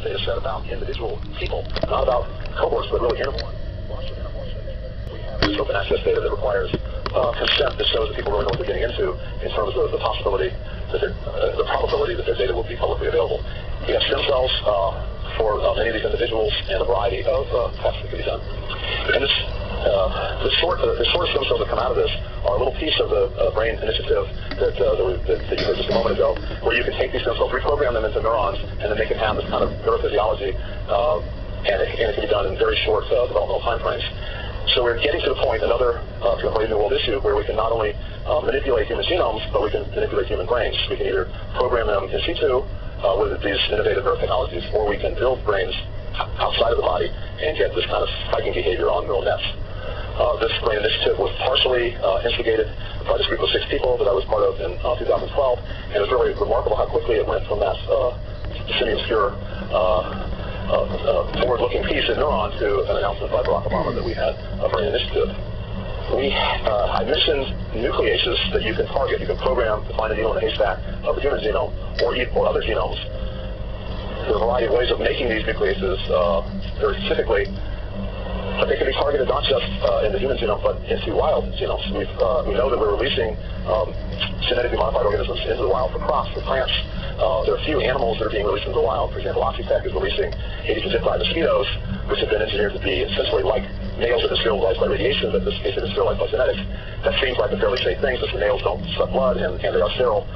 data set about individual people, not about cohorts, but really interval. Lots of interval studies. We have this open access data that requires consent that shows that people really know what they're getting into in terms of the possibility that the probability that their data will be publicly available. We have stem cells for many of these individuals and a variety of tests that can be done. And the sort of stem cells that come out of this are a little piece of the brain initiative that you heard just a moment ago, where you can take these stem cells, reprogram them into neurons, and then they can have this kind of neurophysiology, and it can be done in very short developmental time frames. So we're getting to the point, another new world issue, where we can not only manipulate human genomes, but we can manipulate human brains. We can either program them in situ with these innovative neurotechnologies, or we can build brains outside of the body and get this kind of spiking behavior on neural nets. This brain initiative was partially instigated by this group of 6 people that I was part of in 2012, and it was really remarkable how quickly it went from that semi-obscure forward-looking piece in Neuron to an announcement by Barack Obama that we had a brain initiative. I mentioned nucleases that you can target. You can program to find a needle in a haystack of the human genome or other genomes. There are a variety of ways of making these nucleases very specifically, but they can be targeted not just in the human genome, but into wild genomes. We know that we're releasing genetically modified organisms into the wild for crops, for plants. There are a few animals that are being released into the wild. For example, Oxitec is releasing Aedes aegypti mosquitoes, which have been engineered to be essentially like males that are sterilized by radiation, but in this case it is sterilized by genetics. That seems like a fairly safe thing, since the males don't suck blood and they are sterile.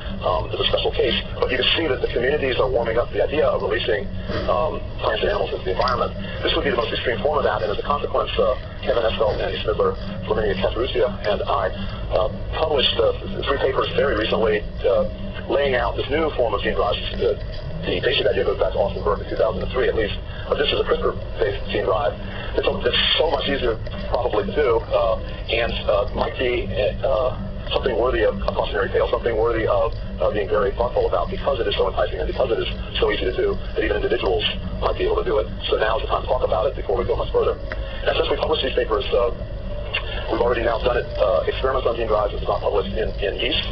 It's a special case. But you can see that the communities are warming up to the idea of releasing plants and animals into the environment. This would be the most extreme form of that, and as a consequence, Kevin Esvelt, Andy Smidler, Flaminia Kataruzia, and I published 3 papers very recently laying out this new form of gene drive. The basic idea goes back to Austin Burke in 2003 at least, but this is a CRISPR-based gene drive. It's so much easier probably to do, and might be something worthy of a cautionary tale, something worthy of being very thoughtful about, because it is so enticing and because it is so easy to do that even individuals might be able to do it. So now is the time to talk about it before we go much further. And since we published these papers, we've already now done it, experiments on gene drives. It's not published in yeast.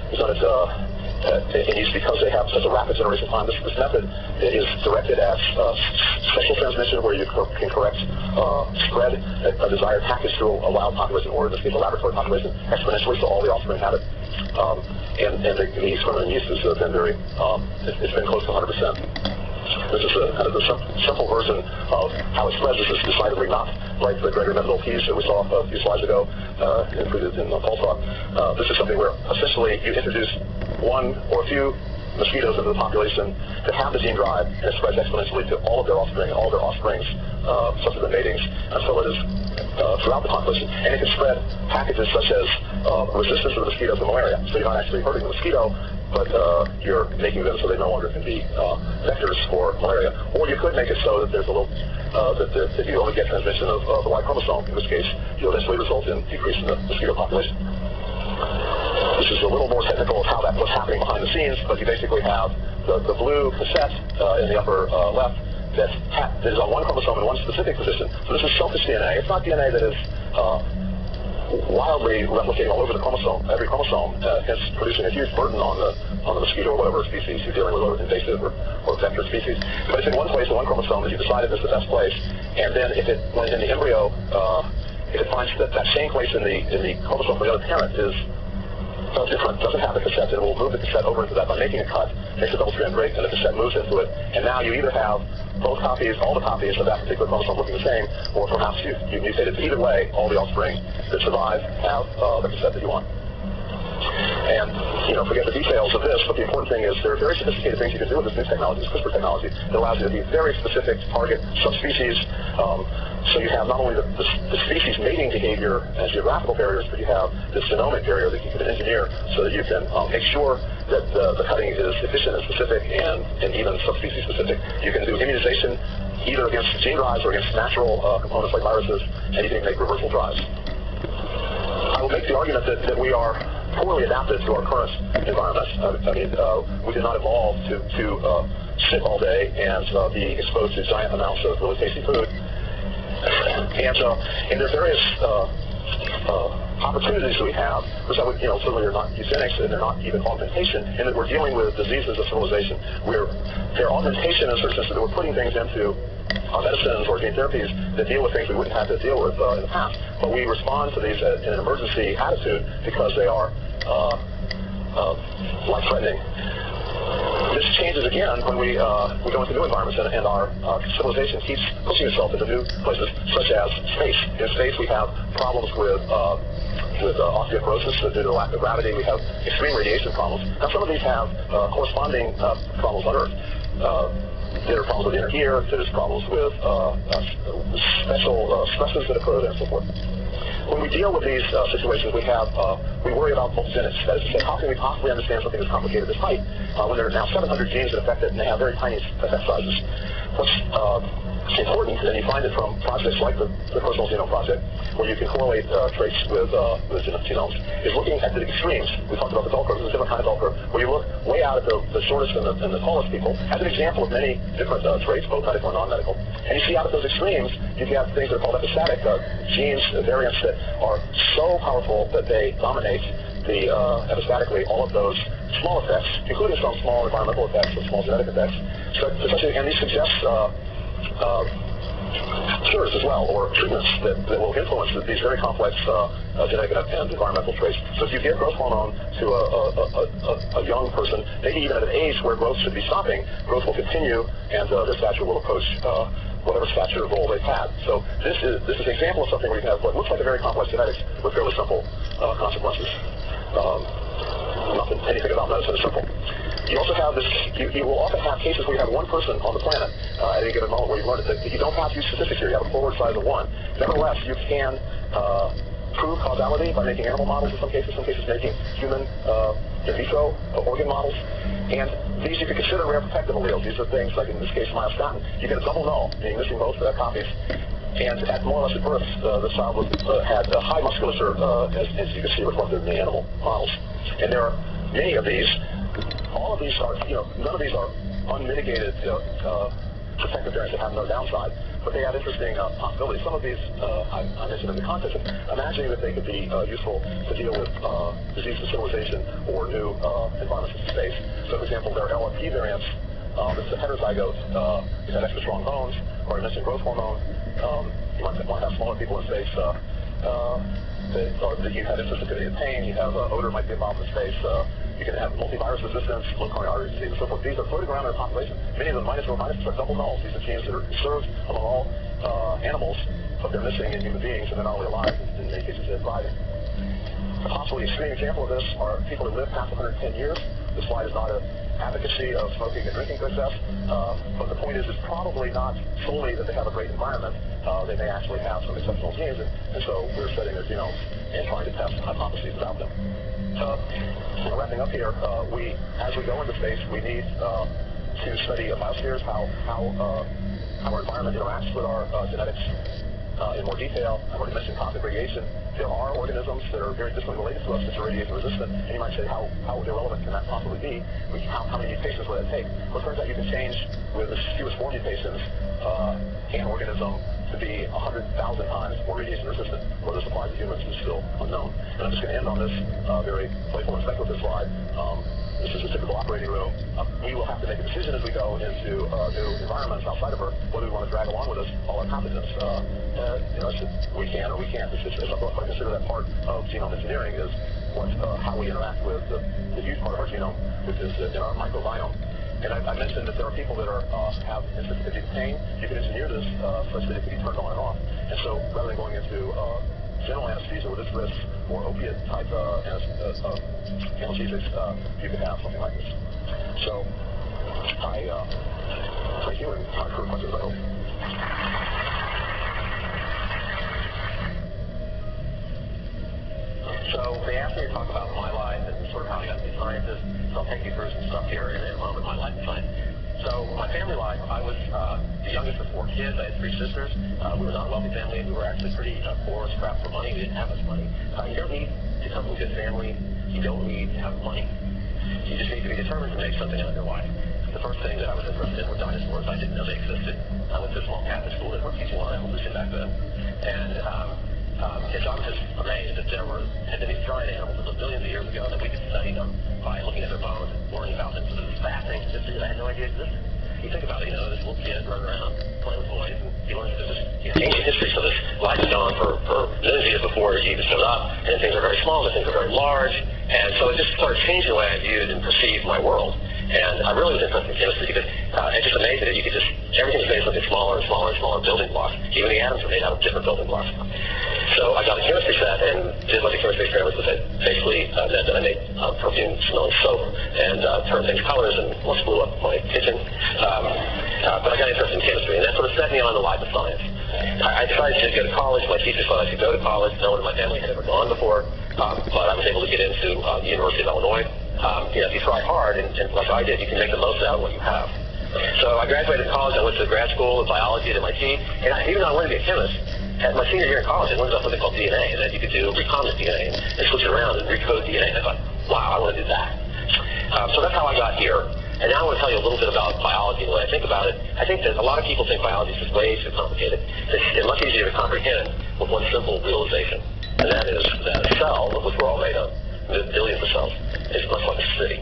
We've done it in yeast because they have such a rapid generation time. This method is directed at sexual transmission, where you can correct spread a desired package through a wild population, or in this case a laboratory population, exponentially, so all the offspring have it. And the experiment in yeast has been very, it's been close to 100%. This is kind of the simple version of how it spreads. This is decidedly not like the Gregory Mendel peas that we saw a few slides ago, included in Paul's talk. This is something where essentially you introduce one or a few mosquitoes into the population that have the gene drive, and it spreads exponentially to all of their offspring and all their offspring's subsequent matings until it is throughout the population. And it can spread packages such as resistance to the mosquito to malaria. So you're not actually hurting the mosquito, but you're making them so they no longer can be vectors for malaria. Or you could make it so that there's a little, that you only get transmission of the Y chromosome, in which case you'll eventually result in decrease in the mosquito population. This is a little more technical of what's happening behind the scenes, but you basically have the blue cassette in the upper left that is on one chromosome in one specific position. So this is selfish DNA. It's not DNA that is wildly replicating all over the chromosome. Every chromosome is producing a huge burden on the mosquito or whatever species you're dealing with, whether it's invasive or vector species. But it's in one place, in one chromosome, that you decided is the best place. And then when in the embryo, if it finds that same place in the chromosome for the other parent is different, doesn't have the cassette, it will move the cassette over into that by making a cut, makes a double-strand break, and the cassette moves into it. And now you either have both copies, all the copies of that particular chromosome looking the same, or perhaps you've mutated. Either way, all the offspring that survive have the cassette that you want. And, forget the details of this, but the important thing is there are very sophisticated things you can do with this new technology, this CRISPR technology, that allows you to be very specific, target subspecies. So you have not only the species mating behavior and geographical barriers, but you have this genomic barrier that you can engineer so that you can make sure that the cutting is efficient and specific and even subspecies specific. You can do immunization either against gene drives or against natural components like viruses, and you can make reversal drives. I will make the argument that we are poorly adapted to our current environment. We did not evolve to sit all day and be exposed to giant amounts of really tasty food. And there are various opportunities we have, which I would, certainly are not eugenics and they're not even augmentation, in that we're dealing with diseases of civilization. They're augmentation in a certain sense that we're putting things into medicines or gene therapies that deal with things we wouldn't have to deal with in the past. But we respond to these in an emergency attitude because they are life-threatening. This changes again when we go into new environments and our civilization keeps pushing itself into new places, such as space. In space, we have problems with osteoporosis due to the lack of gravity. We have extreme radiation problems. Now, some of these have corresponding problems on Earth. There are problems with the inner ear. There's problems with special stresses that occur there and so forth. When we deal with these situations, we worry about multigenics. That is to say, how can we possibly understand something as complicated as height when there are now 700 genes that affect it and they have very tiny effect sizes? What's important, and you find it from projects like the Personal Genome Project, where you can correlate traits with genomes, is looking at the extremes. We talked about the bell curve. There's a different kind of bell curve, where you look way out at the shortest and the tallest people as an example of many different traits, both medical and non-medical. And you see out at those extremes, you have things that are called epistatic genes, variants that are so powerful that they dominate epistatically all of those small effects, including some small environmental effects and small genetic effects. And these suggest cures as well, or treatments that will influence these very complex genetic and environmental traits. So if you give growth hormone to a young person, maybe even at an age where growth should be stopping, growth will continue and their stature will approach whatever stature goal they've had. So this is an example of something where you have what looks like a very complex genetics with fairly simple consequences. Anything about medicine is simple. You also have this, you will often have cases where you have one person on the planet at any given moment where you've learned it. You don't have huge statistics here. You have a forward size of 1. Nevertheless, you can prove causality by making animal models in some cases making human in vitro organ models. And these you can consider rare protective alleles. These are things like, in this case, myostatin. You get a double null, meaning missing both copies. And at more or less at birth, the child had high musculature, as you can see reflected in the animal models. And there are many of these. All of these are, none of these are unmitigated protective variants that have no downside, but they have interesting possibilities. Some of these I mentioned in the context of imagining that they could be useful to deal with disease of civilization or new environments in space. So, for example, there are LRP variants. This is a heterozygote. You have extra strong bones, or missing growth hormone. You might have smaller people in space. That you have insensitivity to pain. You have odor might be involved in space. You can have multivirus resistance, low coronary artery disease, and so forth. These are floating around in the population. Many of them minus or minus are double nulls. These are genes that are served among all animals, but they're missing in human beings, and they're not only alive, in many cases they're thriving. A possibly extreme example of this are people that live past 110 years. This slide is not an advocacy of smoking and drinking to excess, but the point is it's probably not solely that they have a great environment. They may actually have some exceptional genes, and so we're studying their genomes and trying to test hypotheses about them. Wrapping up here, as we go into space, we need to study biospheres, how our environment interacts with our genetics in more detail. I've already mentioned cosmic radiation. There are organisms that are very distantly related to us that are radiation resistant, and you might say, how irrelevant can that possibly be? How many mutations will it take? Well, it turns out you can change with as few as 4 mutations an organism to be 100,000 times more radiation resistant. Whether this applies to humans is still unknown. And I'm just going to end on this very playful and speculative slide. This is a typical operating room. We will have to make a decision as we go into new environments outside of Earth, whether we want to drag along with us all our competence. We can or we can't. I consider that part of genome engineering is how we interact with the huge part of our genome, which is in our microbiome. And I mentioned that there are people that have sensitivity to pain. You can engineer this such that it can be turned on and off. And so rather than going into general anesthesia with its risks or opiate type analgesics, you could have something like this. So I thank you and time for questions, I hope. So they asked me to talk about my life and sort of how I got to be a scientist. So I'll take you through some stuff here in a moment, my life in science. So my family life, I was the youngest of 4 kids. I had 3 sisters. We were not a wealthy family. We were actually pretty poor, strapped for money. We didn't have much money. You don't need to come from a good family. You don't need to have money. You just need to be determined to make something out of your life. The first thing that I was interested in were dinosaurs. I didn't know they existed. I went to a small Catholic school that were teaching wild evolution back then. And And so I was just amazed that there had been these giant animals that lived millions of years ago, that we could study them by looking at their bones and learning about them. So this is fascinating that I had no idea existed. You think about it, this little kid running around playing with toys, and he learns that there's this ancient history. So this life has gone for millions of years before he even showed up, and things are very small, and things are very large, and so it just started changing the way I viewed and perceived my world. And I really was interested in chemistry because it's just amazing that you could everything was made of something smaller and smaller and smaller building blocks. Even the atoms are made out of different building blocks. So I got a chemistry set and did like a chemistry experiment with it. Basically, meant that I made perfume-smelling soap and turned things colors and almost blew up my kitchen. But I got interested in chemistry, and that sort of set me on the life of science. I decided to go to college. My teacher thought I should go to college. No one in my family had ever gone before, but I was able to get into the University of Illinois. If you try hard, and like I did, you can make the most out of what you have. So I graduated college. I went to grad school in biology at MIT, and even though I wanted to be a chemist, at my senior year in college, I learned about something called DNA, and that you could do recombinant DNA and switch it around and recode DNA. And I thought, wow, I want to do that. So that's how I got here. And now I want to tell you a little bit about biology and the way I think about it. I think that a lot of people think biology is just way too complicated. It's much easier to comprehend with one simple realization, and that is that a cell, of which we're all made of, billions of cells, is much like a city.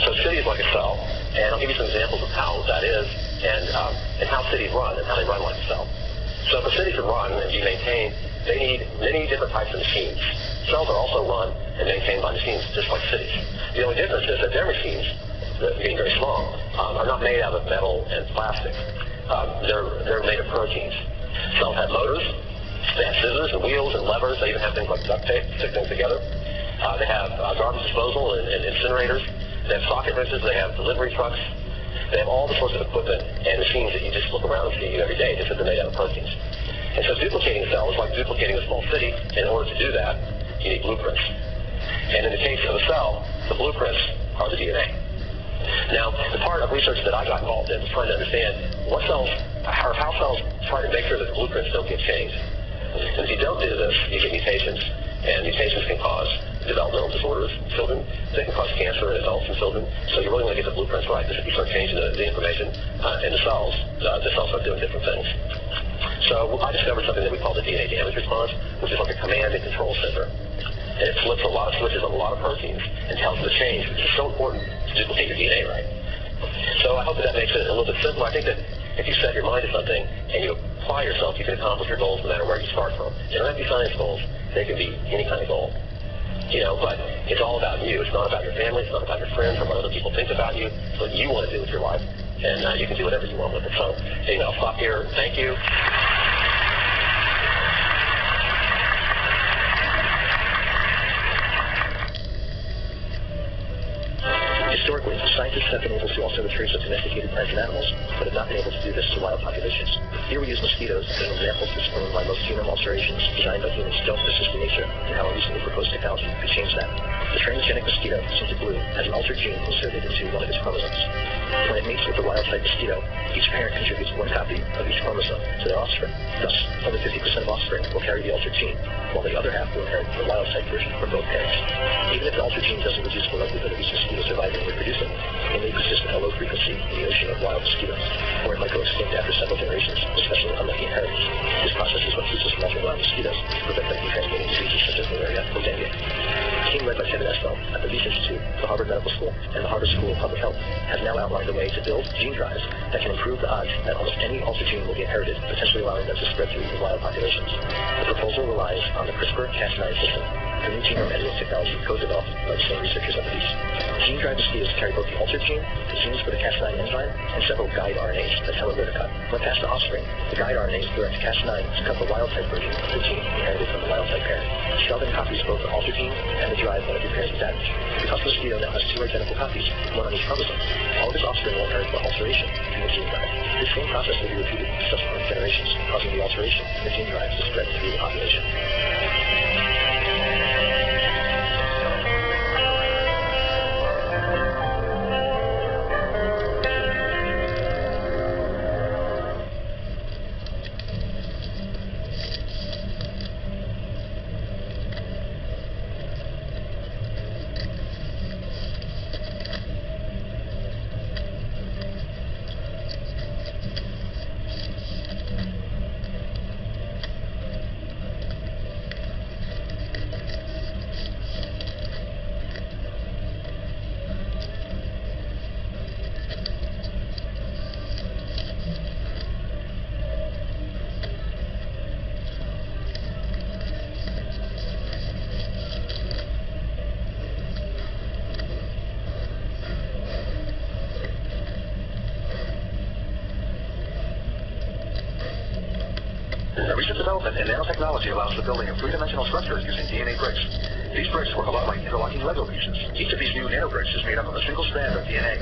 So a city is like a cell, and I'll give you some examples of how that is, and how cities run, and how they run like a cell. So if a city can run and be maintained, they need many different types of machines. Cells are also run and maintained by machines just like cities. The only difference is that their machines, being very small, are not made out of metal and plastic. They're made of proteins. Cells have motors, they have scissors and wheels and levers. They even have things like duct tape to stick things together. They have garbage disposal and incinerators. They have socket wrenches. They have delivery trucks. They have all the sorts of equipment and machines that you just look around and see every day, just that they're made out of proteins. And so duplicating a cell is like duplicating a small city. In order to do that, you need blueprints. And in the case of a cell, the blueprints are the DNA. Now, the part of research that I got involved in was trying to understand how cells try to make sure that the blueprints don't get changed. And if you don't do this, you get mutations, and mutations can cause developmental disorders in children. They can cause cancer in adults and children. So you really want to get the blueprints right. If you start changing the information in the cells start doing different things. So I discovered something that we call the DNA damage response, which is like a command and control center. And it flips a lot of switches on a lot of proteins and tells them to change, which is so important to duplicate your DNA right. So I hope that makes it a little bit simpler. I think that if you set your mind to something and you apply yourself, you can accomplish your goals no matter where you start from. They don't have to be science goals. They can be any kind of goal. But it's all about you. It's not about your family. It's not about your friends or what other people think about you. It's what you want to do with your life. And you can do whatever you want with it. So, I'll stop here. Thank you. Historically, scientists have been able to alter the traits of domesticated plants and animals, but have not been able to do this to wild populations. Here we use mosquitoes as an example to explain why most genome alterations designed by humans don't persist in nature, and how a recently proposed technology could change that. The transgenic mosquito, Scinta blue, has an altered gene inserted into one of its chromosomes. When it mates with the wild-type mosquito, each parent contributes one copy of each chromosome to their offspring. Thus, only 50% of offspring will carry the altered gene, while the other half will inherit the wild-type version from both parents. Even if the altered gene doesn't reduce the likelihood of each mosquito surviving and reproducing, it may persist at a low frequency in the ocean of wild mosquitoes, or it might go extinct after several generations, especially unlucky inheritance. This process is what keeps us from altering wild mosquitoes to prevent them from transmitting diseases such as malaria or dengue. A team led by Kevin Estel at the Leach Institute, the Harvard Medical School, and the Harvard School of Public Health has now outlined a way to build gene drives that can improve the odds that almost any altered gene will be inherited, potentially allowing them to spread through the wild populations. The proposal relies on the CRISPR-Cas9 system, a new genome editing technology co-developed by the same researchers at the Leach. Gene drive mosquitoes carry both the altered gene, the genes for the Cas9 enzyme, and several guide RNAs that tell it where to cut. When passed to offspring, the guide RNAs direct Cas9 to cut the wild-type version of the gene inherited from the wild-type parent. The cell then copies both the altered gene and the drive when it repairs the damage. Because the mosquito now has two identical copies, one on each chromosome, all of its offspring will inherit the alteration in the gene drive. This same process will be repeated in subsequent generations, causing the alteration in the gene drive to spread through the population. Recent development in nanotechnology allows the building of three-dimensional structures using DNA bricks. These bricks work a lot like interlocking Lego pieces. Each of these new nanobricks is made up of a single strand of DNA,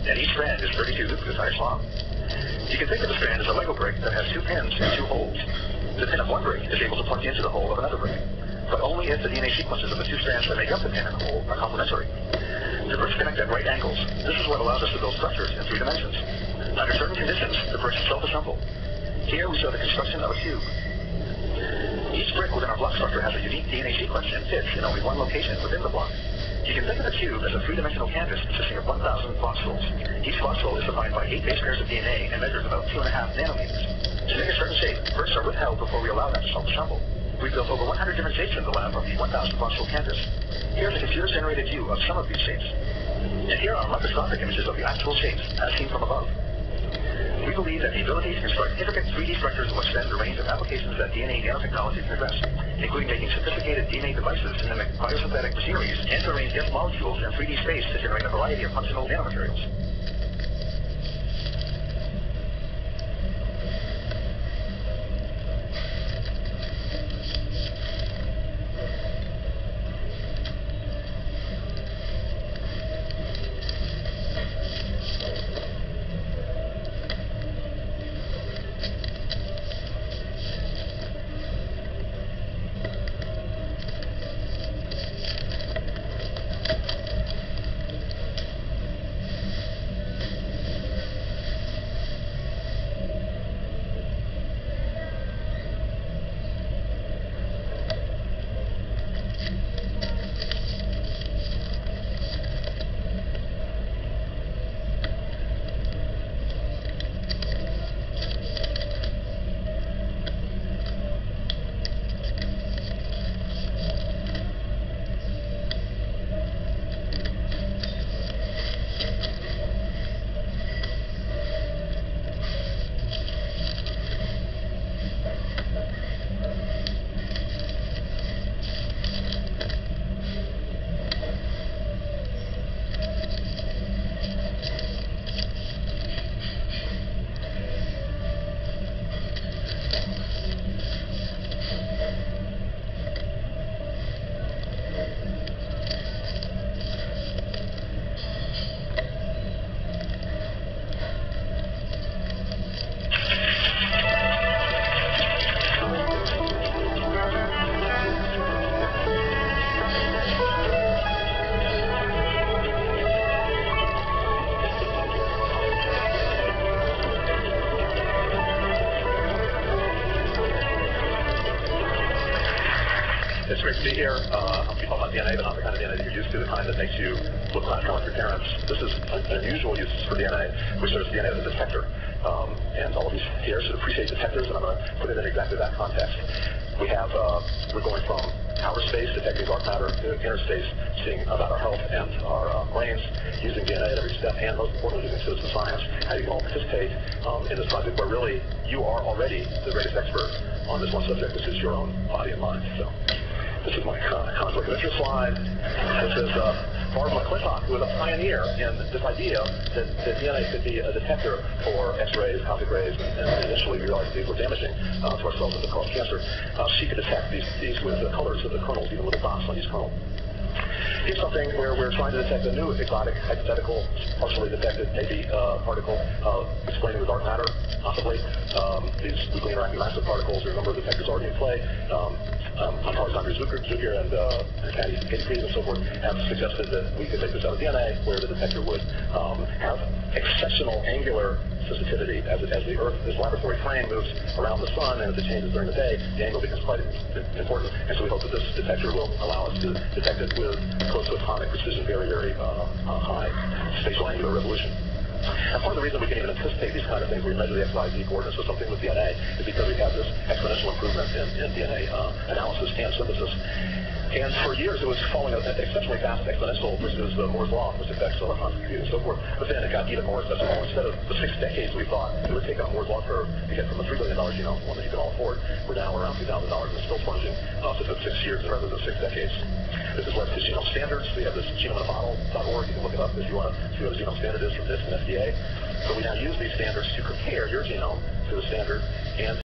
and each strand is 32 nucleotides long. You can think of a strand as a Lego brick that has two pins and two holes. The pin of one brick is able to plug into the hole of another brick, but only if the DNA sequences of the two strands that make up the pin and the hole are complementary. The bricks connect at right angles. This is what allows us to build structures in three dimensions. Under certain conditions, the bricks self-assemble. Here we show the construction of a cube. Each brick within our block structure has a unique DNA sequence and fits in only one location within the block. You can think of a cube as a three-dimensional canvas consisting of 1,000 phosphoryls. Each phosphoryl is defined by 8 base pairs of DNA and measures about 2.5 nanometers. To make a certain shape, bricks are withheld before we allow them to self-assemble. We've built over 100 different shapes in the lab of the 1,000 phosphoryl canvas. Here's a computer-generated view of some of these shapes. And here are microscopic images of the actual shapes, as seen from above. We believe that the ability to construct intricate 3D structures will extend the range of applications that DNA nanotechnology can address, including making sophisticated DNA devices to mimic biosynthetic machineries and to arrange dense molecules in 3D space to generate a variety of functional nanomaterials. It's great to be here. We talk about DNA, but not the kind of DNA that you're used to, the kind that makes you look kind of like your parents. This is an unusual use for DNA. We serve DNA as a detector. And all of you here should appreciate detectors, and I'm going to put it in exactly that context. We're going from outer space, detecting dark matter, to inner space, seeing about our health and our brains, using DNA at every step, and most importantly, using citizen science. How you can all participate in this project where really you are already the greatest expert on this one subject. This is your own body and mind. So this is my conflict of interest slide. This is Barb McClintock, who was a pioneer in this idea that DNA could be a detector for X-rays, cosmic rays, and initially we realized these were damaging to our cells and could cause cancer. She could detect these with the colors of the kernels, even little dots on each kernel. Here's something where we're trying to detect a new exotic, hypothetical, partially detected, maybe particle explaining the dark matter, possibly. These weakly interacting massive particles, there are a number of detectors already in play. Alexander Zucker and Katie Creed and so forth have suggested that we could make this out of DNA, where the detector would have exceptional angular sensitivity as the Earth, this laboratory frame, moves around the sun, and as it changes during the day, the angle becomes quite important. And so we hope that this detector will allow us to detect it with close to atomic precision, very, very high spatial angular resolution. And part of the reason we can even anticipate these kind of things, we measure the XYZ coordinates of something with DNA, is because we have this exponential improvement in DNA analysis and synthesis. And for years it was following an exceptionally fast exponential versus Moore's law, which affects electronic computing and so forth. But then it got even more exponential. Instead of the 6 decades we thought it would take on Moore's law curve to get from a $3 billion genome, one that you can all afford, we're now around $2,000 and still plunging. So it took 6 years rather than 6 decades. This has led to genome standards. We have this genomeinaBottle.org. You can look it up if you want to see what a genome standard is from NIST and FDA. So we now use these standards to compare your genome to the standard and